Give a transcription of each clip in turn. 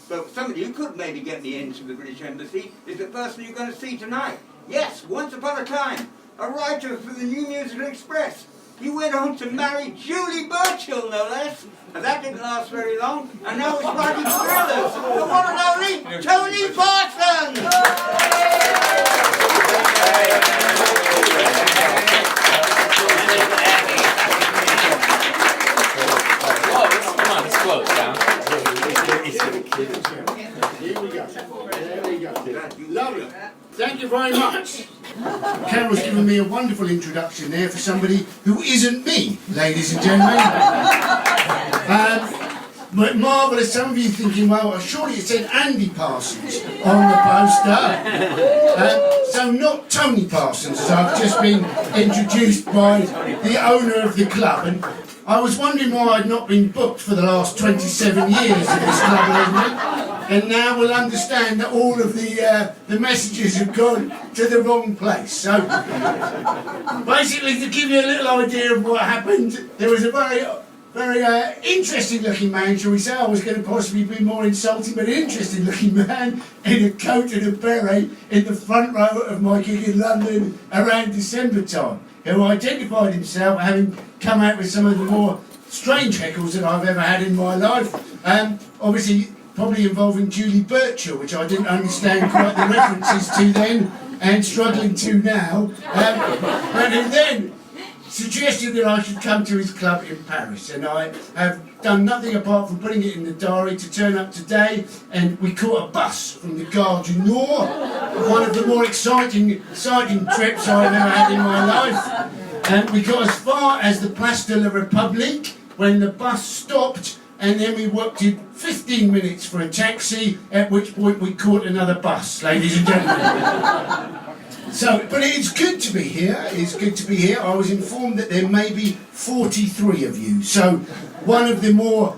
But somebody who could maybe get me into the British Embassy is the person you're going to see tonight. Yes, once upon a time, a writer for the New Musical Express. He went on to marry Julie Burchill, no less. And that didn't last very long. And now he's writing thrillers. The one and only Tony Parsons! Close down. Here we go. There we go. Lovely. Thank you very much. Carol's given me a wonderful introduction there for somebody who isn't me, ladies and gentlemen. But marvellous, some of you thinking, well, surely it said Andy Parsons on the poster. So not Tony Parsons, as I've just been introduced by the owner of the club. And I was wondering why I'd not been booked for the last 27 years at this club, and now we'll understand that all of the messages have gone to the wrong place. So, basically, to give you a little idea of what happened, there was a very interesting looking man, shall we say. I was going to possibly be more insulting, but an interesting looking man in a coat and a beret in the front row of my gig in London around December time, who identified himself having come out with some of the more strange heckles that I've ever had in my life. Obviously, probably involving Julie Burchill, which I didn't understand quite the references to then, and struggling to now. But who then suggested that I should come to his club in Paris, and I have done nothing apart from putting it in the diary to turn up today. And we caught a bus from the Gare du Nord, one of the more exciting trips I've ever had in my life. And we got as far as the Place de la République when the bus stopped, and then we waited 15 minutes for a taxi, at which point we caught another bus, ladies and gentlemen. So, but it's good to be here. It's good to be here. I was informed that there may be 43 of you. So, one of the more,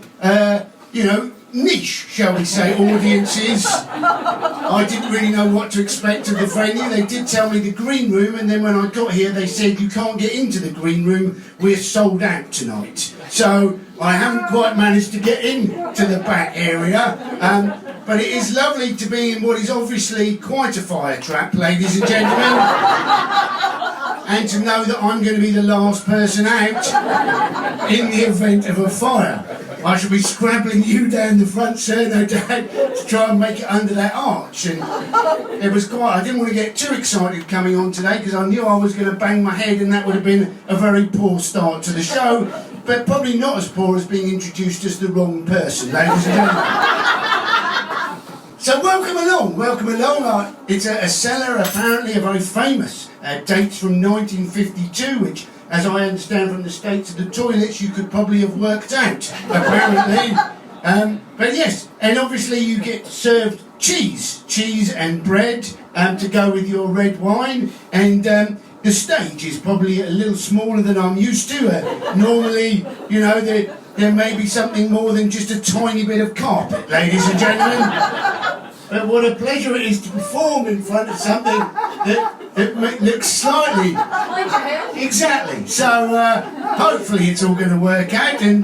niche, shall we say, audiences. I didn't really know what to expect of the venue. They did tell me the green room, and then when I got here, they said you can't get into the green room. We're sold out tonight. So, I haven't quite managed to get into the back area. But it is lovely to be in what is obviously quite a fire trap, ladies and gentlemen. And to know that I'm going to be the last person out in the event of a fire. I shall be scrabbling you down the front, sir, no doubt, to try and make it under that arch. And it was I didn't want to get too excited coming on today because I knew I was going to bang my head, and that would have been a very poor start to the show. But probably not as poor as being introduced as the wrong person, ladies and gentlemen. So welcome along. It's a cellar, apparently a very famous, dates from 1952, which, as I understand from the state of the toilets, you could probably have worked out, apparently. But yes, and obviously you get served cheese and bread to go with your red wine, and the stage is probably a little smaller than I'm used to. Normally, there may be something more than just a tiny bit of carpet, ladies and gentlemen. But what a pleasure it is to perform in front of something that looks slightly... Exactly. So hopefully it's all going to work out, and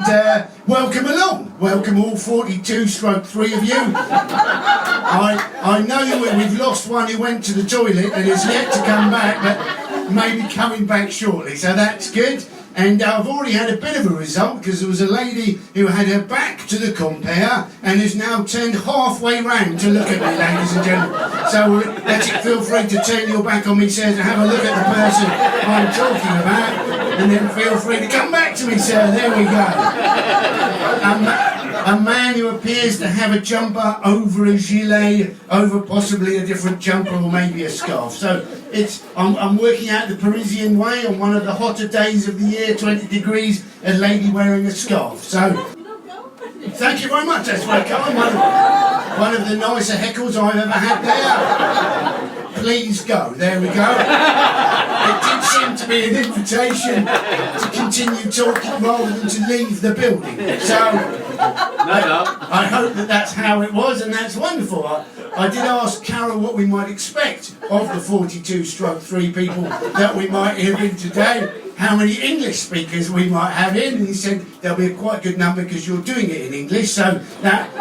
welcome along. Welcome all 42/3 of you. I know that we've lost one who went to the toilet and is yet to come back, but maybe coming back shortly, so that's good. And I've already had a bit of a result, because there was a lady who had her back to the compere and has now turned halfway round to look at me, ladies and gentlemen. So feel free to turn your back on me, sir, to have a look at the person I'm talking about, and then feel free to come back to me, sir. There we go. A man who appears to have a jumper over a gilet, over possibly a different jumper or maybe a scarf. So I'm working out the Parisian way on one of the hotter days of the year, 20 degrees, a lady wearing a scarf. So thank you very much. That's very kind. One of the nicer heckles I've ever had there. Please go. There we go. It did seem to be an invitation to continue talking rather than to leave the building. So I hope that that's how it was, and that's wonderful. I did ask Carol what we might expect of the 42/3 people that we might hear in today, how many English speakers we might have in, and he said there'll be a quite good number because you're doing it in English, so that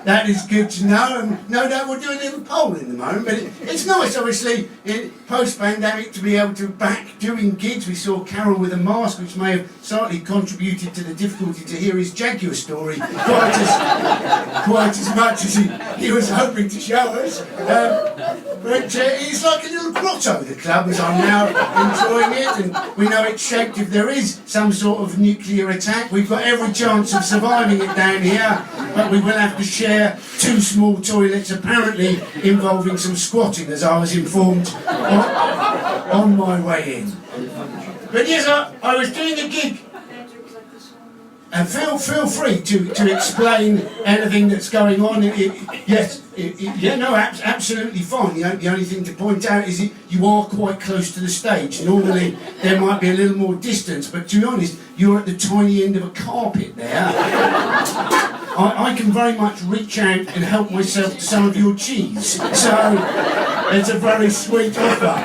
That is good to know, and no doubt we'll do a little poll in the moment, but it's nice, obviously, in post-pandemic to be able to back doing gigs. We saw Carol with a mask, which may have slightly contributed to the difficulty to hear his Jaguar story quite as much as he was hoping to show us. But it's like a little grotto, the club, as I'm now enjoying it, and we know it's shaped if there is some sort of nuclear attack. We've got every chance of surviving it down here, but we will have to share 2 small toilets, apparently involving some squatting, as I was informed on my way in. But yes, I was doing a gig. And feel free to explain anything that's going on. Absolutely fine. The only thing to point out is you are quite close to the stage. Normally there might be a little more distance, but to be honest, you're at the tiny end of a carpet there. I can very much reach out and help myself to some of your cheese. So it's a very sweet offer.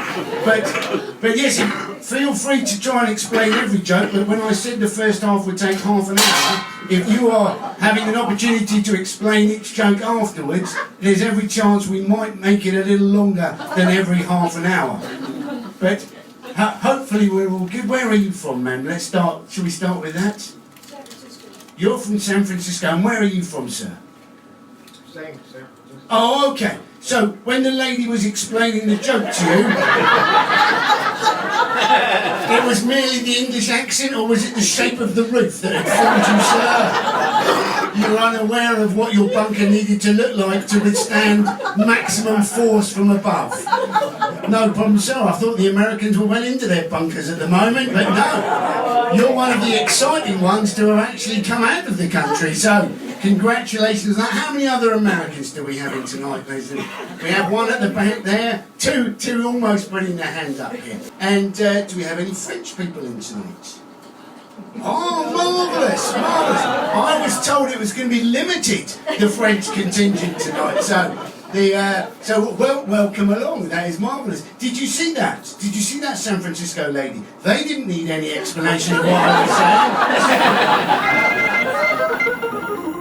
But yes, feel free to try and explain every joke, but when I said the first half would take half an hour, if you are having an opportunity to explain each joke afterwards, there's every chance we might make it a little longer than every half an hour. But hopefully we're all good. Where are you from, ma'am? Shall we start with that? San Francisco. You're from San Francisco, and where are you from, sir? San Francisco. Oh, okay. So, when the lady was explaining the joke to you, it was merely the English accent, or was it the shape of the roof that had fooled you, sir? You were unaware of what your bunker needed to look like to withstand maximum force from above. No problem, sir. I thought the Americans were well into their bunkers at the moment, but no. You're one of the exciting ones to have actually come out of the country, so congratulations on that. How many other Americans do we have in tonight, Leslie? We have one at the back there, two almost putting their hand up here. And do we have any French people in tonight? Oh, marvellous, marvellous. I was told it was going to be limited, the French contingent tonight, welcome along. That is marvellous. Did you see that? Did you see that San Francisco lady? They didn't need any explanation of what I was saying.